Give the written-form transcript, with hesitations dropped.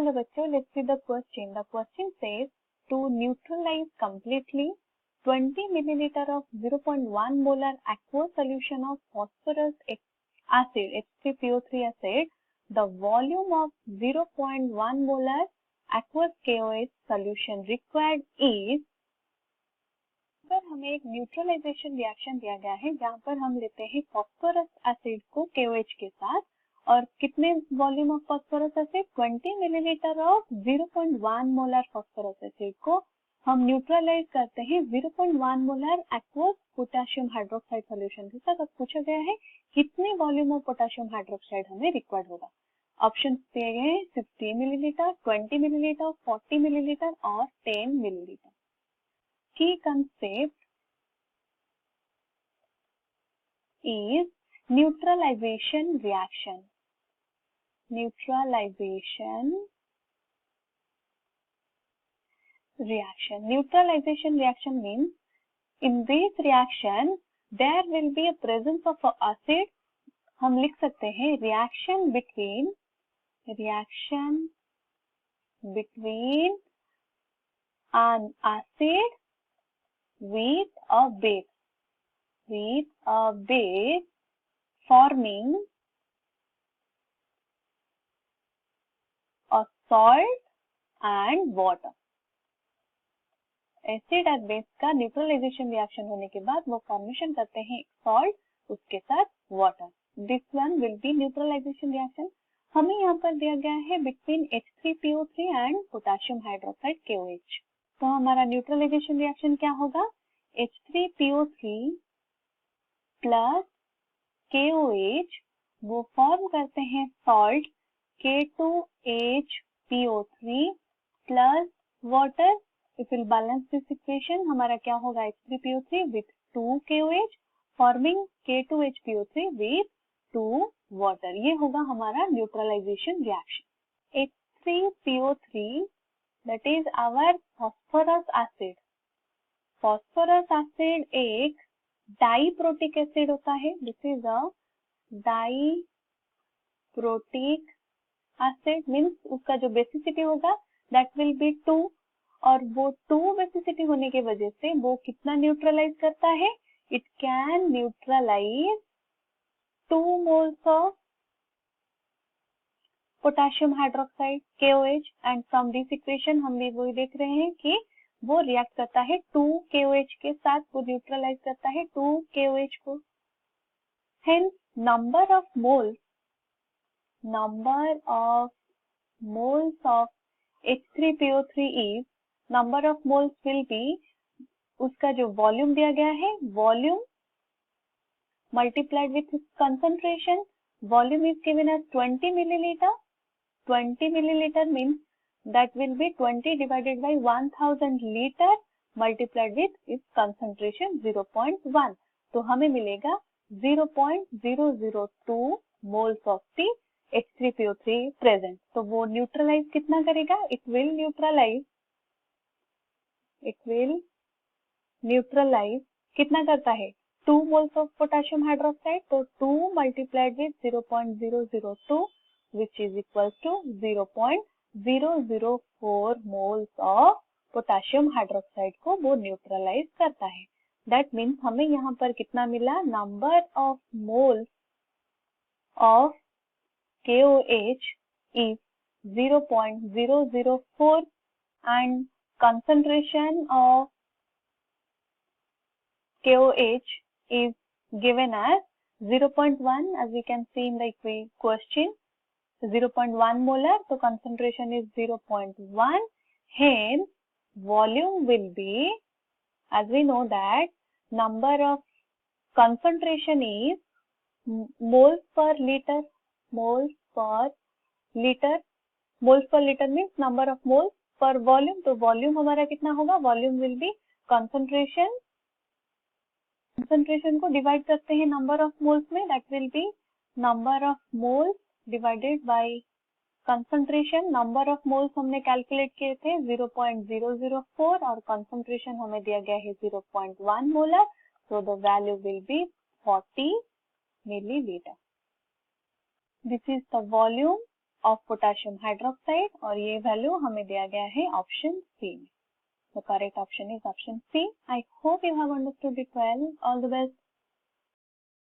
Hello बच्चों, let's see the question. The question says to neutralize completely 20 milliliter of 0.1 molar aqueous solution of phosphorus acid H3PO3 acid, the volume of 0.1 molar aqueous KOH solution required is. पर हमें एक neutralisation reaction दिया गया है जहां पर हम लेते हैं फॉस्फोरस एसिड को KOH के साथ और कितने volume of phosphorous acid 20 millilitre of 0.1 molar phosphorous acid को हम न्यूट्रलाइज करते हैं 0.1 molar aqueous potassium hydroxide solution के साथ। अब पूछा गया है कितने वॉल्यूम ऑफ पोटेशियम हाइड्रोक्साइड हमें रिक्वायर्ड होगा। ऑप्शन दिए गए हैं 60 मिलीलीटर, 20 मिलीलीटर, 40 मिलीलीटर और 10 millilitre. Key concept is neutralization reaction. Neutralization reaction means in this reaction there will be a presence of a acid. हम लिख सकते हैं reaction between an acid with a base forming a salt and water. Acid और base का neutralisation reaction होने के बाद वो फॉर्मेशन करते हैं एक सॉल्ट, उसके साथ water. This one will be neutralisation reaction. हमें यहाँ पर दिया गया है between H3PO3 and potassium hydroxide KOH. तो हमारा न्यूट्रलाइजेशन रिएक्शन क्या होगा? H3PO3 प्लस KOH वो फॉर्म करते हैं salt K2HPO3 plus water. If will balance this equation हमारा क्या होगा? H3PO3 with 2 KOH forming K2HPO3 with 2 water. ये होगा हमारा neutralisation reaction. H3PO3 that is our phosphorus acid. phosphorus acid एक डाइप्रोटिक एसिड होता है. This is a diprotic acid means उसका जो बेसिसिटी होगा दैट विल बी 2 और वो 2 बेसिसिटी होने की वजह से वो कितना न्यूट्रलाइज करता है? It can neutralise 2 moles of potassium hydroxide KOH and from this equation हम भी वही देख रहे हैं कि वो रिएक्ट करता है 2 KOH के साथ, वो न्यूट्रलाइज करता है 2 KOH को. Hence number of moles of H3PO3 is number of moles will be उसका जो वॉल्यूम दिया गया है volume multiplied with concentration. Volume is given as 20 milliliter. 20 milliliter means that will be 20 divided by 1000 liter multiplied with its concentration 0.1. तो हमें मिलेगा 0.002 moles of the H3PO3 present. तो वो न्यूट्रलाइज कितना करेगा? It will neutralize कितना करता है? 2 moles of potassium hydroxide. तो 2 multiplied with 0.002 which is equals to 0.004 moles of potassium hydroxide को वो न्यूट्रलाइज करता है. That means हमें यहाँ पर कितना मिला? Number of moles of KOH is 0.004 and concentration of KOH is given as 0.1 as we can see in the question. 0.1 molar, so concentration is 0.1. Hence, volume will be, as we know that number of concentration is moles per liter. Moles per liter means number of moles per volume. तो volume हमारा कितना होगा? Volume will be concentration को divide करते हैं number of moles में. That will be number of moles divided by concentration. Number of moles हमने calculate किए थे 0.004 और कंसंट्रेशन हमें दिया गया है 0.1 molar. So the value will be 40 milliliter. This is the volume of potassium hydroxide और ये वैल्यू हमें दिया गया है ऑप्शन सी में. The correct option is option C. I hope you have understood it well. All the best.